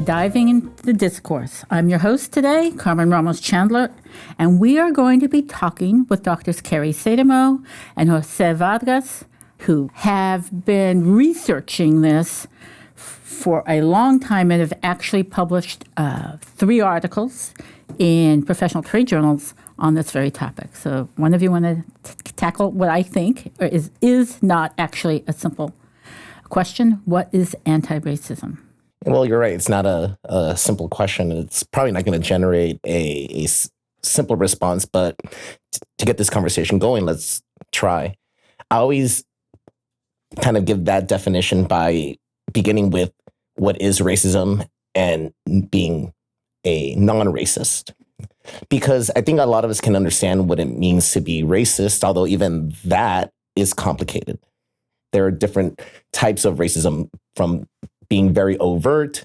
to Diving into the Discourse. I'm your host today, Carmen Ramos Chandler, and we are going to be talking with Drs. Carrie Saetermoe and Jose Vargas, who have been researching this for a long time and have actually published 3 articles in professional trade journals on this very topic. So one of you want to tackle what I think is not actually a simple question. What is anti-racism? Well, you're right. It's not a simple question. It's probably not going to generate a simple response, but to get this conversation going, let's try. I always kind of give that definition by beginning with what is racism and being a non-racist. Because I think a lot of us can understand what it means to be racist, although even that is complicated. There are different types of racism, from being very overt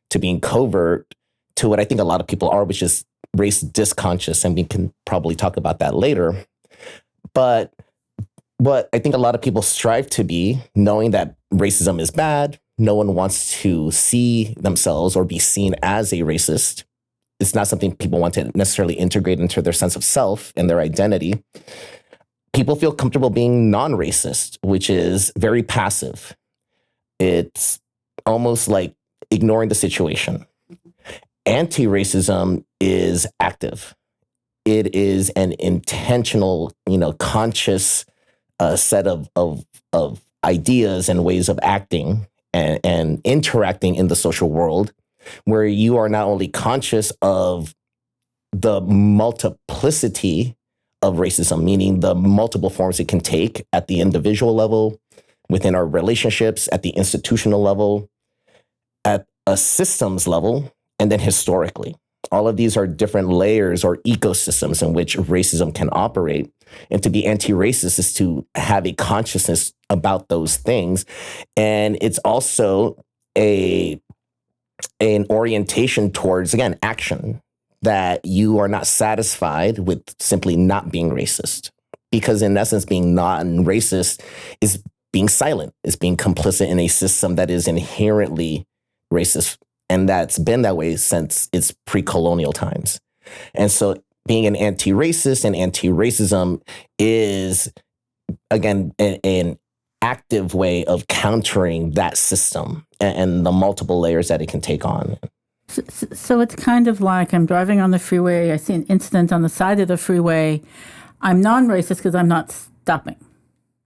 to being covert to what I think a lot of people are, which is race disconscious. And we can probably talk about that later. But what I think a lot of people strive to be, knowing that racism is bad, no one wants to see themselves or be seen as a racist. It's not something people want to necessarily integrate into their sense of self and their identity. People feel comfortable being non-racist, which is very passive. It's almost like ignoring the situation. Anti-racism is active. It is an intentional, conscious set of ideas and ways of acting and interacting in the social world, where you are not only conscious of the multiplicity of racism, meaning the multiple forms it can take at the individual level, within our relationships, at the institutional level, at a systems level, and then historically. All of these are different layers or ecosystems in which racism can operate. And to be anti-racist is to have a consciousness about those things. And it's also an orientation towards, again, action, that you are not satisfied with simply not being racist. Because in essence, being non-racist is being silent, is being complicit in a system that is inherently racist. And that's been that way since its pre-colonial times. And so being an anti-racist and anti-racism is, again, an active way of countering that system and the multiple layers that it can take on. So it's kind of like I'm driving on the freeway, I see an incident on the side of the freeway. I'm non-racist because I'm not stopping.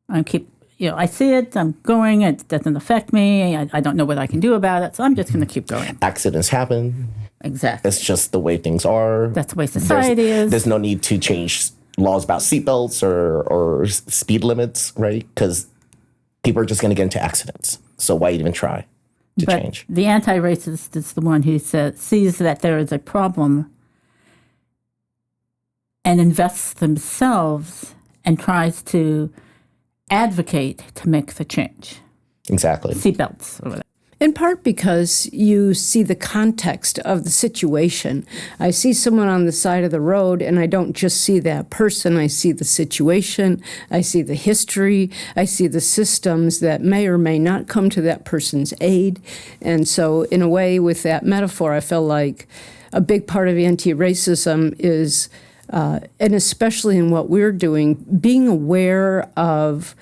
I see it, I'm going, it doesn't affect me, I don't know what I can do about it, so I'm just going to keep going. Accidents happen. Exactly. It's just the way things are. That's the way society is. There's no need to change laws about seatbelts or speed limits, right? Because people are just going to get into accidents. So why even try to change? The anti-racist is the one who sees that there is a problem and invests themselves and tries to advocate to make the change. Exactly. Seatbelts or whatever. In part because you see the context of the situation. I see someone on the side of the road, and I don't just see that person. I see the situation. I see the history. I see the systems that may or may not come to that person's aid. And so, in a way, with that metaphor, I feel like a big part of anti-racism is, and especially in what we're doing, being aware of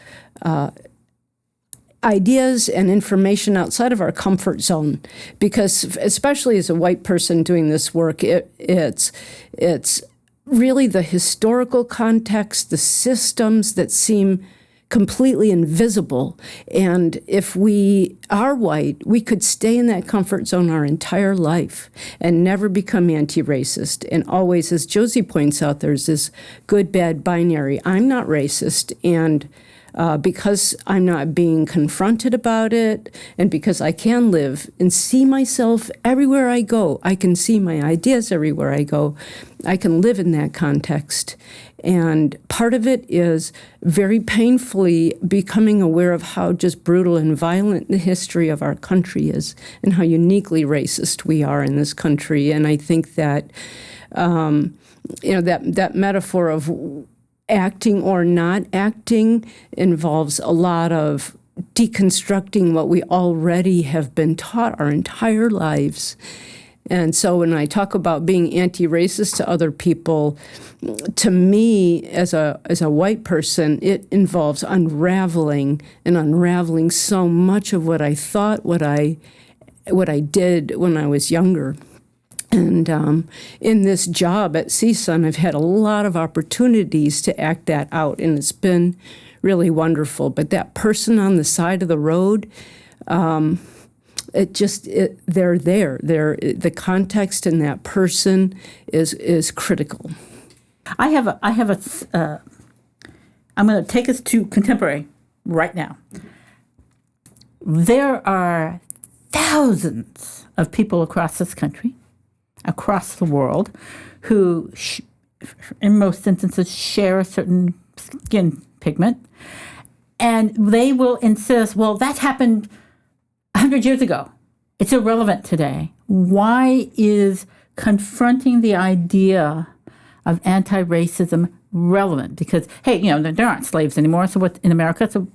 ideas and information outside of our comfort zone. Because especially as a white person doing this work, it's really the historical context, the systems that seem completely invisible. And if we are white, we could stay in that comfort zone our entire life and never become anti-racist. And always, as Josie points out, there's this good-bad binary. I'm not racist, and because I'm not being confronted about it, and because I can live and see myself everywhere I go, I can see my ideas everywhere I go, I can live in that context. And part of it is very painfully becoming aware of how just brutal and violent the history of our country is and how uniquely racist we are in this country. And I think that, that metaphor of acting or not acting involves a lot of deconstructing what we already have been taught our entire lives. And so when I talk about being anti-racist to other people, to me, as a white person, it involves unraveling so much of what I thought, what I did when I was younger. And in this job at CSUN, I've had a lot of opportunities to act that out, and it's been really wonderful. But that person on the side of the road, they're there. The context in that person is critical. I'm going to take us to contemporary right now. There are thousands of people across this country, across the world, who, in most instances, share a certain skin pigment, and they will insist, well, that happened 100 years ago. It's irrelevant today. Why is confronting the idea of anti-racism relevant? Because, hey, there aren't slaves anymore, so what in America? So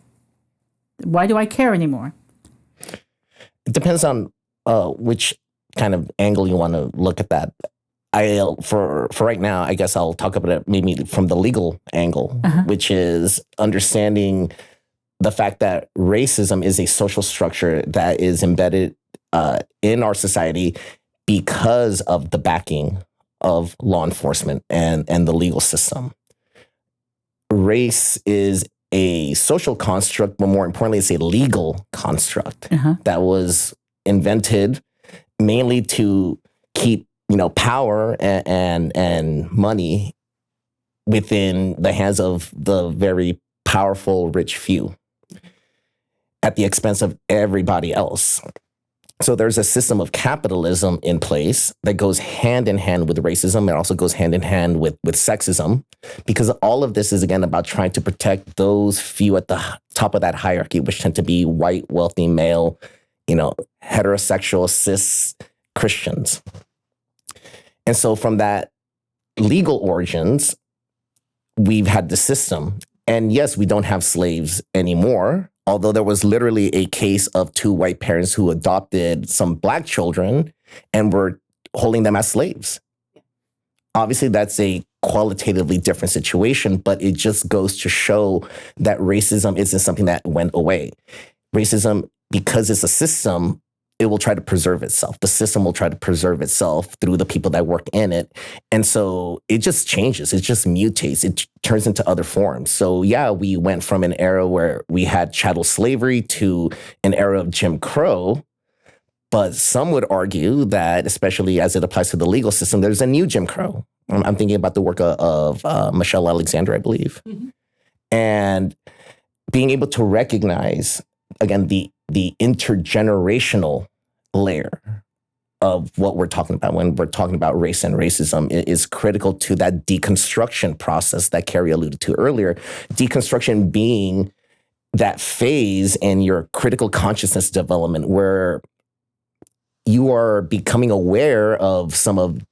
why do I care anymore? It depends on which kind of angle you want to look at that. For right now, I guess I'll talk about it maybe from the legal angle, which is understanding the fact that racism is a social structure that is embedded in our society because of the backing of law enforcement and the legal system. Race is a social construct, but more importantly, it's a legal construct that was invented mainly to keep power and money within the hands of the very powerful, rich few at the expense of everybody else. So there's a system of capitalism in place that goes hand in hand with racism. It also goes hand in hand with sexism, because all of this is, again, about trying to protect those few at the top of that hierarchy, which tend to be white, wealthy, male, heterosexual, cis Christians. And so from that legal origins, we've had the system. And yes, we don't have slaves anymore, although there was literally a case of two white parents who adopted some black children and were holding them as slaves. Obviously, that's a qualitatively different situation, but it just goes to show that racism isn't something that went away. Racism, because it's a system, it will try to preserve itself. The system will try to preserve itself through the people that work in it. And so it just changes. It just mutates. It turns into other forms. So yeah, we went from an era where we had chattel slavery to an era of Jim Crow. But some would argue that, especially as it applies to the legal system, there's a new Jim Crow. I'm thinking about the work of Michelle Alexander, I believe. And being able to recognize, again, the intergenerational layer of what we're talking about when we're talking about race and racism is critical to that deconstruction process that Carrie alluded to earlier. Deconstruction being that phase in your critical consciousness development where you are becoming aware of some of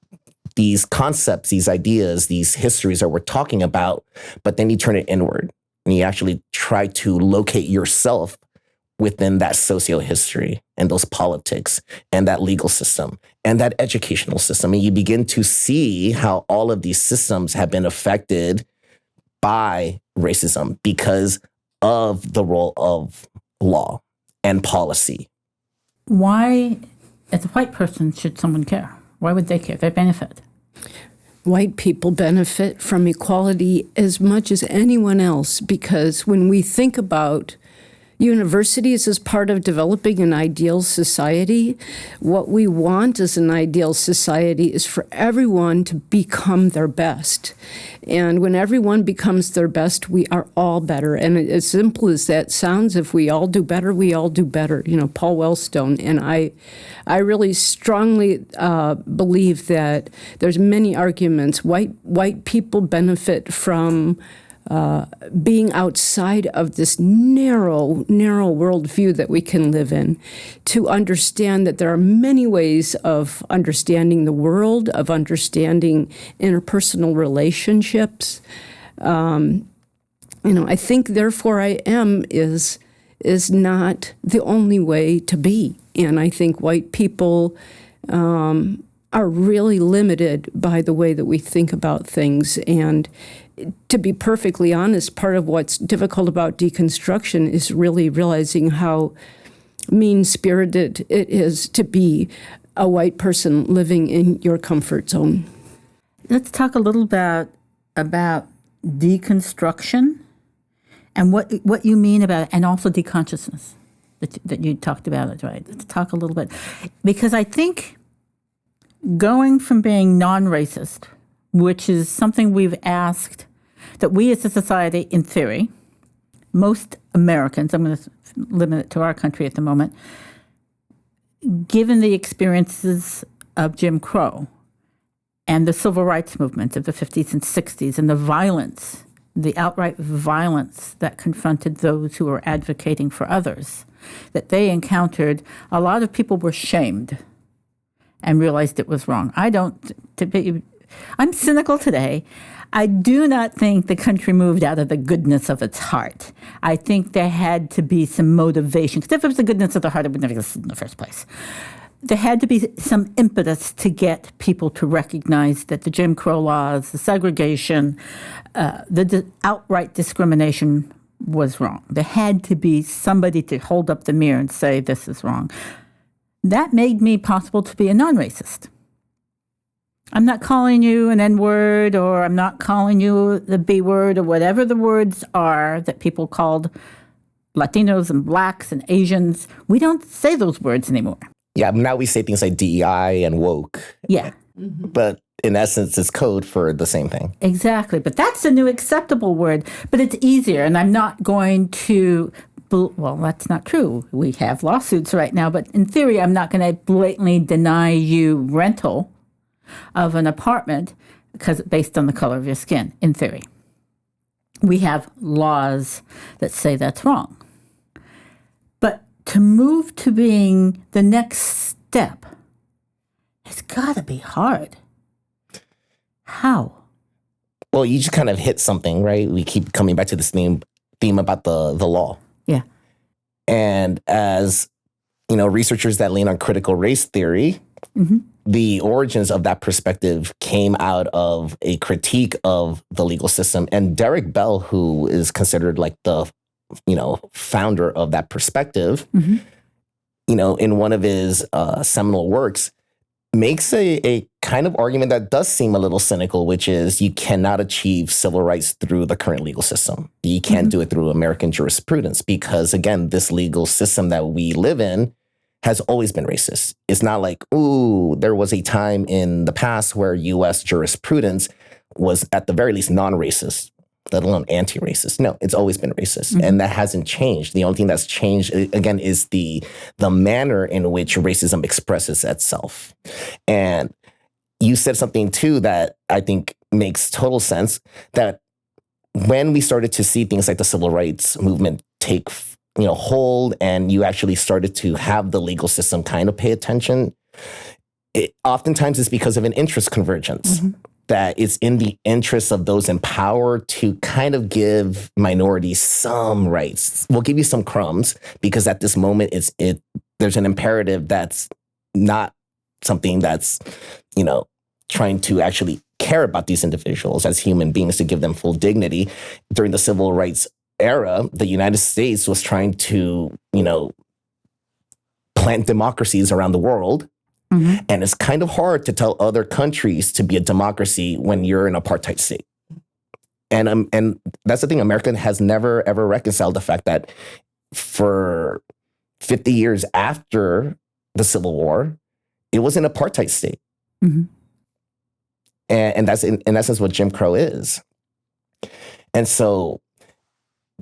these concepts, these ideas, these histories that we're talking about, but then you turn it inward and you actually try to locate yourself within that socio-history and those politics and that legal system and that educational system. And you begin to see how all of these systems have been affected by racism because of the role of law and policy. Why, as a white person, should someone care? Why would they care? They benefit. White people benefit from equality as much as anyone else, because when we think about universities as part of developing an ideal society, what we want as an ideal society is for everyone to become their best. And when everyone becomes their best, we are all better. And as simple as that sounds, if we all do better, we all do better. Paul Wellstone. And I really strongly believe that there's many arguments. White people benefit from being outside of this narrow worldview that we can live in, to understand that there are many ways of understanding the world, of understanding interpersonal relationships. I think Therefore I Am is is not the only way to be. And I think white people are really limited by the way that we think about things. And to be perfectly honest, part of what's difficult about deconstruction is really realizing how mean-spirited it is to be a white person living in your comfort zone. Let's talk a little about deconstruction and what you mean about it, and also deconsciousness that you talked about it, right? Let's talk a little bit. Because I think going from being non-racist, which is something we've asked, that we as a society, in theory, most Americans, I'm going to limit it to our country at the moment, given the experiences of Jim Crow and the civil rights movement of the 50s and 60s and the violence, the outright violence that confronted those who were advocating for others, that they encountered, a lot of people were shamed and realized it was wrong. I'm cynical today. I do not think the country moved out of the goodness of its heart. I think there had to be some motivation, because if it was the goodness of the heart, it would never exist in the first place. There had to be some impetus to get people to recognize that the Jim Crow laws, the segregation, the outright discrimination was wrong. There had to be somebody to hold up the mirror and say, this is wrong. That made me possible to be a non-racist. I'm not calling you an N-word, or I'm not calling you the B-word, or whatever the words are that people called Latinos and blacks and Asians. We don't say those words anymore. Yeah, now we say things like DEI and woke. Yeah. But in essence, it's code for the same thing. Exactly. But that's a new acceptable word. But it's easier, and I'm not going to... Well, that's not true. We have lawsuits right now, but in theory, I'm not going to blatantly deny you rental of an apartment because based on the color of your skin, in theory. We have laws that say that's wrong. But to move to being the next step, it's got to be hard. How? Well, you just kind of hit something, right? We keep coming back to this theme about the law. Yeah. And as, researchers that lean on critical race theory, the origins of that perspective came out of a critique of the legal system. And Derek Bell, who is considered like the, founder of that perspective, in one of his seminal works, makes a kind of argument that does seem a little cynical, which is you cannot achieve civil rights through the current legal system. You can't do it through American jurisprudence because, again, this legal system that we live in has always been racist. It's not like, there was a time in the past where U.S. jurisprudence was at the very least non-racist, let alone anti-racist. No, it's always been racist. And that hasn't changed. The only thing that's changed, again, is the manner in which racism expresses itself. And you said something, too, that I think makes total sense, that when we started to see things like the civil rights movement take hold, and you actually started to have the legal system kind of pay attention, oftentimes it's because of an interest convergence. That it's in the interest of those in power to kind of give minorities some rights. We'll give you some crumbs because at this moment there's an imperative that's not something that's, trying to actually care about these individuals as human beings to give them full dignity. During the civil rights era, the United States was trying to, plant democracies around the world. And it's kind of hard to tell other countries to be a democracy when you're an apartheid state. And that's the thing. America has never, ever reconciled the fact that for 50 years after the Civil War, it was an apartheid state. And that's in essence what Jim Crow is. And so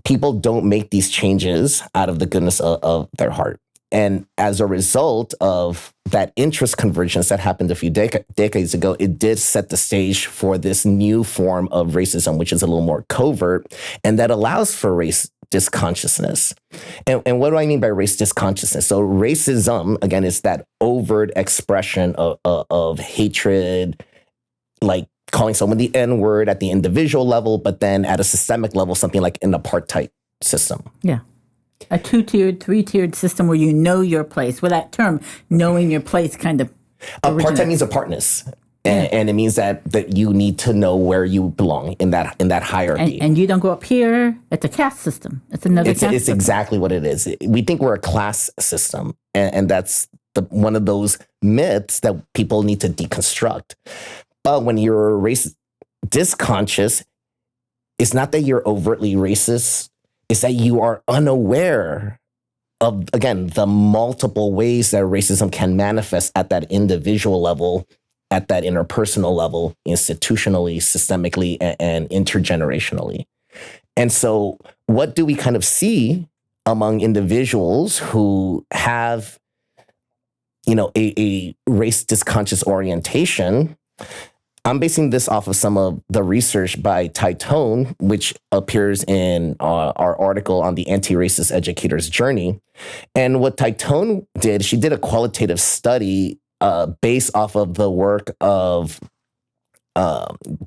people don't make these changes out of the goodness of their heart. And as a result of that interest convergence that happened a few decades ago, it did set the stage for this new form of racism, which is a little more covert, and that allows for race disconsciousness. And what do I mean by race disconsciousness? So racism, again, is that overt expression of hatred, like calling someone the N-word at the individual level, but then at a systemic level, something like an apartheid system. Yeah. A 2-tiered, 3-tiered system where you know your place. Well, that term, knowing your place, kind of Apartheid means apartness. And it means that you need to know where you belong in that hierarchy. And you don't go up here. It's a caste system. It's another caste system. It's exactly what it is. We think we're a class system, and that's one of those myths that people need to deconstruct. But when you're race disconscious, it's not that you're overtly racist. It's that you are unaware of, again, the multiple ways that racism can manifest at that individual level, at that interpersonal level, institutionally, systemically, and intergenerationally. And so what do we kind of see among individuals who have, a race disconscious orientation? I'm basing this off of some of the research by Saetermoe, which appears in our article on the anti-racist educator's journey. And what Saetermoe did, she did a qualitative study based off of the work of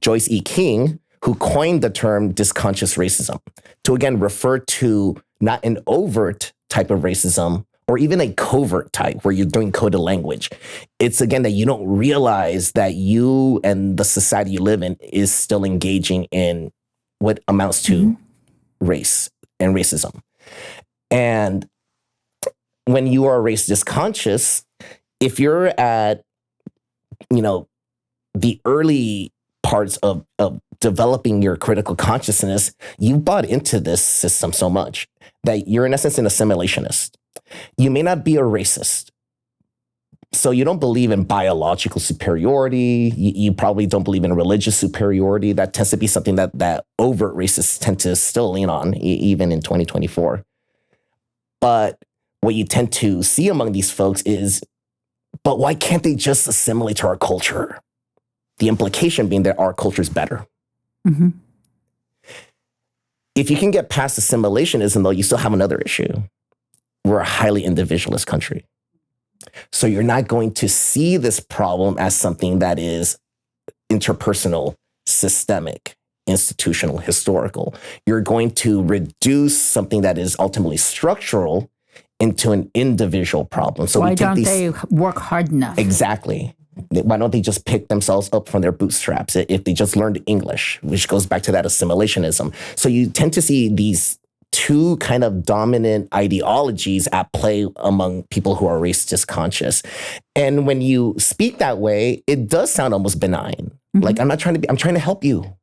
Joyce E. King, who coined the term disconscious racism to, again, refer to not an overt type of racism or even a covert type where you're doing coded language. It's, again, that you don't realize that you and the society you live in is still engaging in what amounts to race and racism. And when you are race disconscious, if you're at, the early parts of developing your critical consciousness, you've bought into this system so much that you're, in essence, an assimilationist. You may not be a racist. So you don't believe in biological superiority. You probably don't believe in religious superiority. That tends to be something that overt racists tend to still lean on, even in 2024. But what you tend to see among these folks is, but why can't they just assimilate to our culture? The implication being that our culture is better. Mm-hmm. If you can get past assimilationism, though, you still have another issue. We're a highly individualist country. So you're not going to see this problem as something that is interpersonal, systemic, institutional, historical. You're going to reduce something that is ultimately structural into an individual problem. So why don't they work hard enough? Exactly. Why don't they just pick themselves up from their bootstraps if they just learned English, which goes back to that assimilationism. So you tend to see these two kind of dominant ideologies at play among people who are race disconscious. And when you speak that way, it does sound almost benign. Mm-hmm. Like, I'm trying to help you,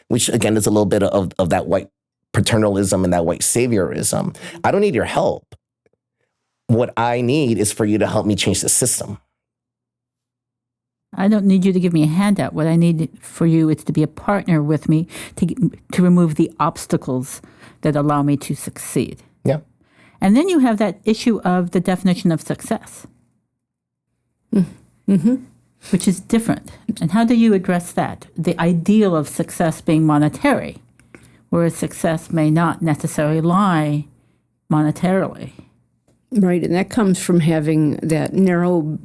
which again is a little bit of that white paternalism and that white saviorism. I don't need your help. What I need is for you to help me change the system. I don't need you to give me a handout. What I need for you is to be a partner with me to remove the obstacles that allow me to succeed. Yeah. And then you have that issue of the definition of success, which is different. And how do you address that? The ideal of success being monetary, whereas success may not necessarily lie monetarily. Right, and that comes from having that narrow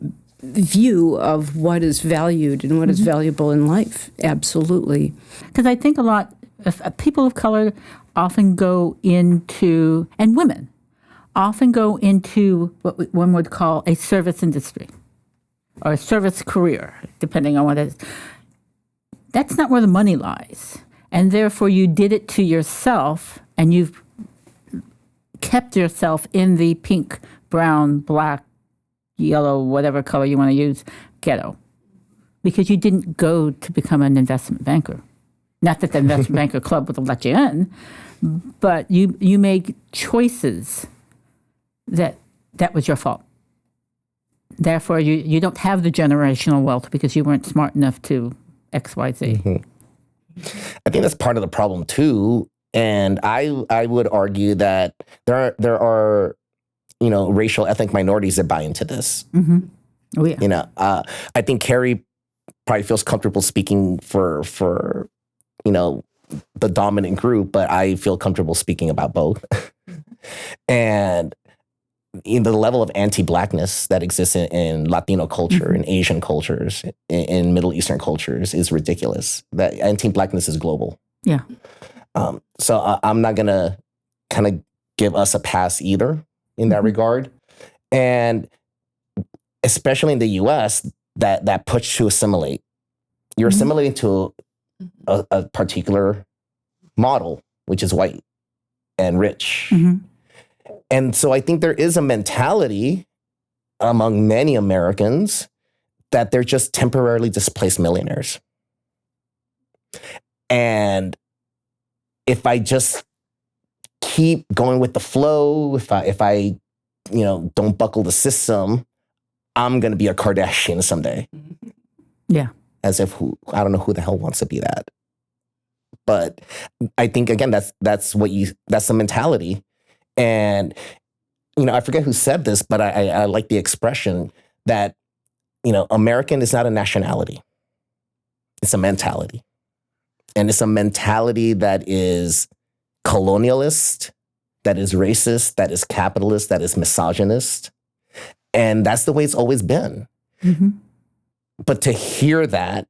view of what is valued and what is valuable in life. Absolutely. Because I think a lot of people of color often go into, and women often go into what one would call a service industry or a service career, depending on what it is. That's not where the money lies. And therefore you did it to yourself, and you've kept yourself in the pink, brown, black, yellow, whatever color you want to use, ghetto, because you didn't go to become an investment banker. Not that the investment banker club would have let you in, but you made choices that was your fault. Therefore, you don't have the generational wealth because you weren't smart enough to X, Y, Z. Mm-hmm. I think that's part of the problem too. And I would argue that there are racial ethnic minorities that buy into this. Mm-hmm. Oh, yeah. I think Carrie probably feels comfortable speaking for the dominant group, but I feel comfortable speaking about both. And the level of anti-Blackness that exists in Latino culture, in Asian cultures, in Middle Eastern cultures is ridiculous. That anti-Blackness is global. Yeah. So I'm not going to kind of give us a pass either in that regard. And especially in the US, that push to assimilate. You're assimilating to a particular model, which is white and rich. And so I think there is a mentality among many Americans that they're just temporarily displaced millionaires. And if I just keep going with the flow, if I don't buckle the system, I'm going to be a Kardashian someday. Yeah. As if I don't know who the hell wants to be that. But I think, again, that's the mentality. And, I forget who said this, but I like the expression that, American is not a nationality. It's a mentality. And it's a mentality that is colonialist, that is racist, that is capitalist, that is misogynist. And that's the way it's always been. But to hear that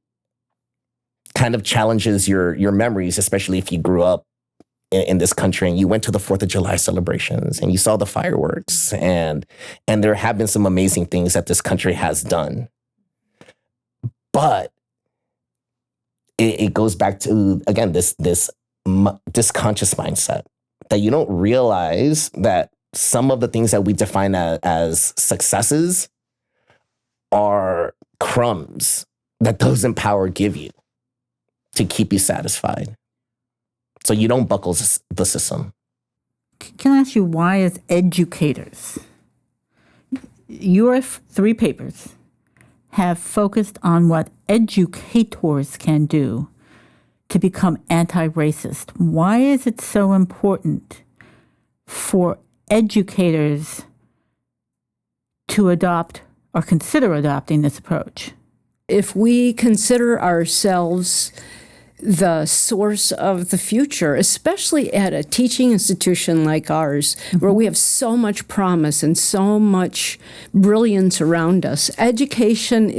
kind of challenges your memories, especially if you grew up in this country and you went to the 4th of July celebrations and you saw the fireworks, and there have been some amazing things that this country has done. But it goes back to, again, this conscious mindset that you don't realize that some of the things that we define as successes are crumbs that those in power give you to keep you satisfied. So you don't buckle the system. Can I ask you, why as educators, your 3 papers have focused on what educators can do to become anti-racist? Why is it so important for educators to adopt or consider adopting this approach? If we consider ourselves the source of the future, especially at a teaching institution like ours, where we have so much promise and so much brilliance around us. Education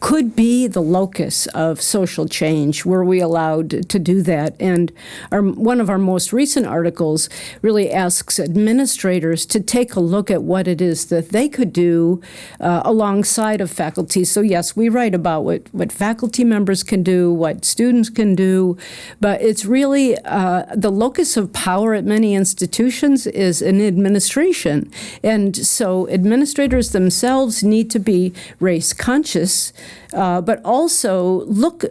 could be the locus of social change. Were we allowed to do that? And one of our most recent articles really asks administrators to take a look at what it is that they could do alongside of faculty. So yes, we write about what faculty members can do, what students can do, but it's really the locus of power at many institutions is in administration. And so administrators themselves need to be race conscious, but also look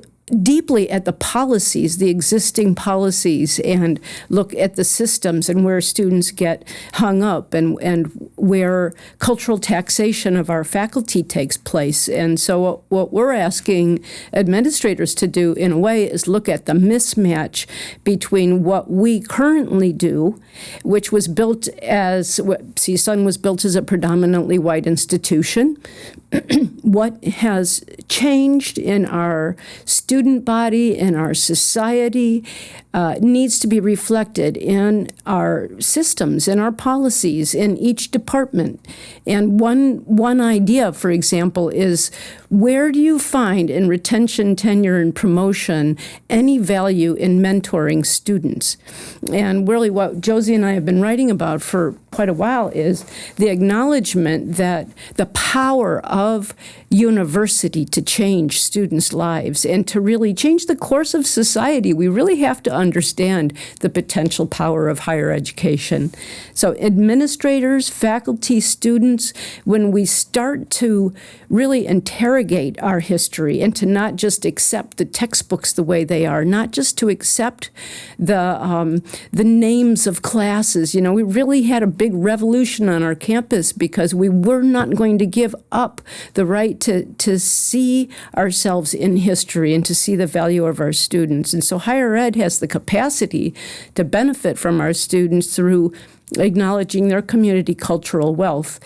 deeply at the policies, the existing policies, and look at the systems and where students get hung up and where cultural taxation of our faculty takes place. And so what we're asking administrators to do in a way is look at the mismatch between what we currently do, which was built as, CSUN was built as a predominantly white institution, what has changed in our student body, in our society, needs to be reflected in our systems, in our policies, in each department. And one idea, for example, is where do you find in retention, tenure, and promotion any value in mentoring students? And really what Josie and I have been writing about for quite a while is the acknowledgement that the power of university to change students' lives and to really change the course of society. We really have to understand the potential power of higher education. So administrators, faculty, students, when we start to really interrogate our history and to not just accept the textbooks the way they are, not just to accept the names of classes. You know, we really had a big revolution on our campus because we were not going to give up the right to see ourselves in history and to see the value of our students. And so higher ed has the capacity to benefit from our students through acknowledging their community cultural wealth.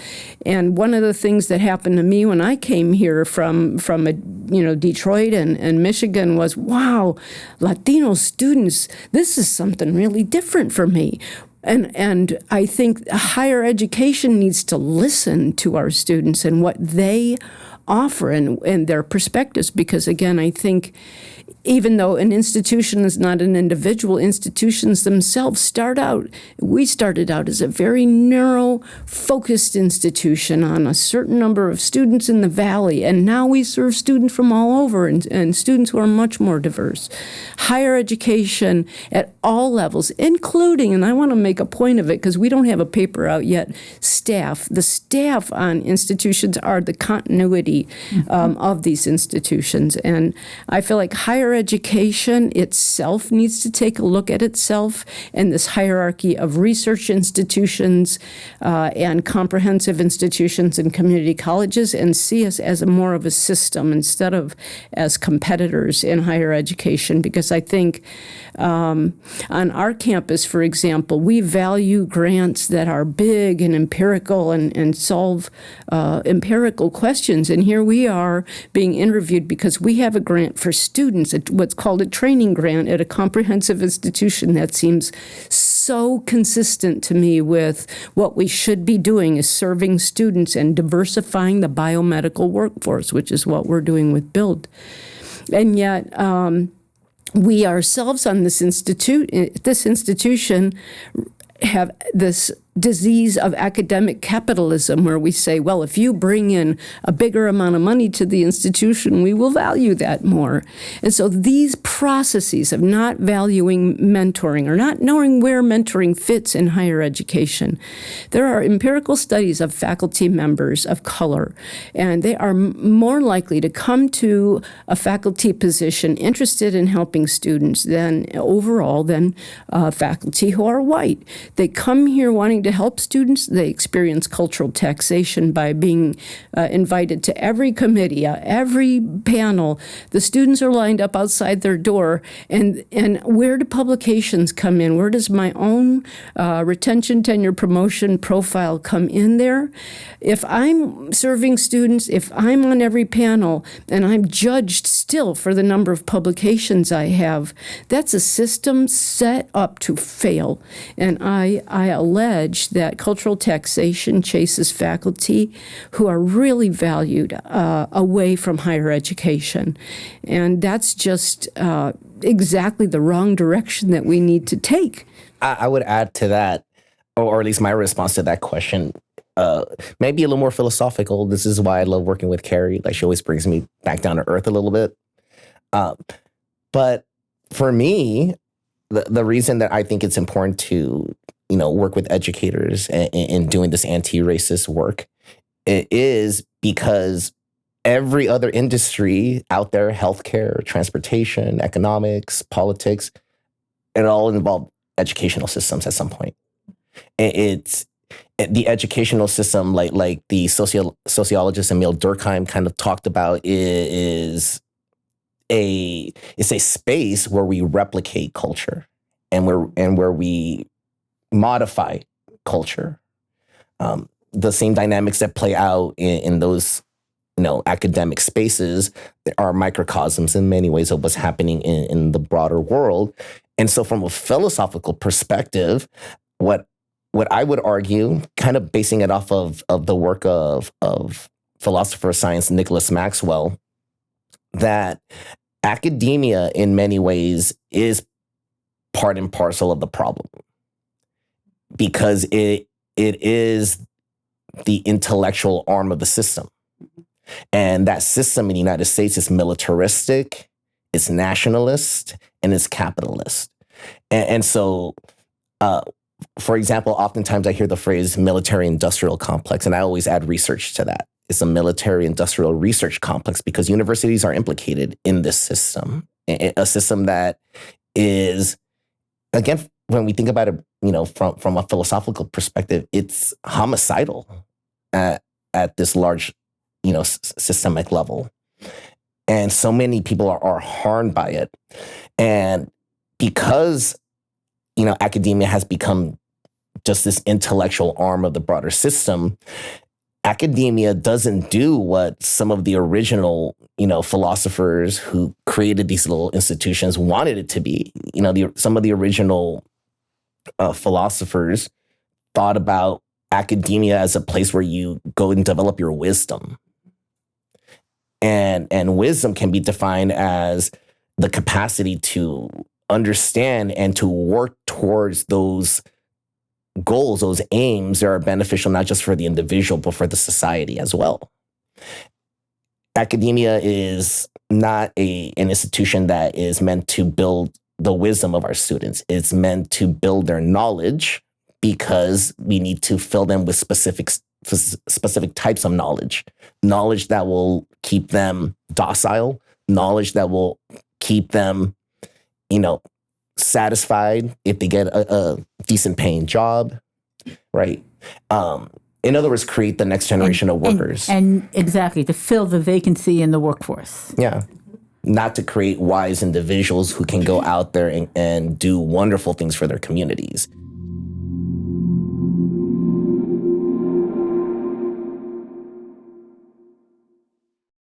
And one of the things that happened to me when I came here from Detroit and Michigan was, wow, Latino students, this is something really different for me. And I think higher education needs to listen to our students and what they offer and their perspectives. Because again, I think even though an institution is not an individual, institutions themselves we started out as a very narrow, focused institution on a certain number of students in the Valley, and now we serve students from all over and students who are much more diverse. Higher education at all levels, including, and I want to make a point of it because we don't have a paper out yet, staff. The staff on institutions are the continuity of these institutions. And I feel like higher education itself needs to take a look at itself and this hierarchy of research institutions and comprehensive institutions and community colleges, and see us as more of a system instead of as competitors in higher education. Because I think on our campus, for example, we value grants that are big and empirical and solve empirical questions. And here we are being interviewed because we have a grant for students, what's called a training grant at a comprehensive institution. That seems so consistent to me with what we should be doing, is serving students and diversifying the biomedical workforce, which is what we're doing with BUILD. And yet, we ourselves on this institution have this disease of academic capitalism, where we say, well, if you bring in a bigger amount of money to the institution, we will value that more. And so these processes of not valuing mentoring, or not knowing where mentoring fits in higher education, there are empirical studies of faculty members of color, and they are more likely to come to a faculty position interested in helping students than faculty who are white. They come here wanting to help students. They experience cultural taxation by being invited to every committee, every panel. The students are lined up outside their door. And where do publications come in? Where does my own retention, tenure, promotion profile come in there? If I'm serving students, if I'm on every panel and I'm judged still for the number of publications I have, that's a system set up to fail. And I allege that cultural taxation chases faculty who are really valued away from higher education. And that's just exactly the wrong direction that we need to take. I would add to that, or at least my response to that question, maybe a little more philosophical. This is why I love working with Carrie. Like, she always brings me back down to earth a little bit. But for me, the reason that I think it's important to work with educators in doing this anti-racist work, it is because every other industry out there, healthcare, transportation, economics, politics, it all involve educational systems at some point. It's the educational system, like the sociologist Emil Durkheim kind of talked about, it's a space where we replicate culture and where we modify culture. The same dynamics that play out in those academic spaces are microcosms in many ways of what's happening in the broader world. And so from a philosophical perspective, what I would argue, kind of basing it off of the work of philosopher of science Nicholas Maxwell, that academia in many ways is part and parcel of the problem, because it is the intellectual arm of the system. And that system in the United States is militaristic, it's nationalist, and it's capitalist. And so, for example, oftentimes I hear the phrase military-industrial complex, and I always add research to that. It's a military-industrial research complex because universities are implicated in this system, a system that is, again, when we think about it, from a philosophical perspective, it's homicidal at this large, systemic level. And so many people are harmed by it. And because, academia has become just this intellectual arm of the broader system, academia doesn't do what some of the original, philosophers who created these little institutions wanted it to be. Some of the original philosophers thought about academia as a place where you go and develop your wisdom. And wisdom can be defined as the capacity to understand and to work towards those goals, those aims that are beneficial not just for the individual, but for the society as well. Academia is not an institution that is meant to build the wisdom of our students. It's meant to build their knowledge, because we need to fill them with specific types of knowledge that will keep them docile, knowledge that will keep them, satisfied if they get a decent paying job, right? In other words, create the next generation of workers. And exactly, to fill the vacancy in the workforce. Yeah. Not to create wise individuals who can go out there and do wonderful things for their communities.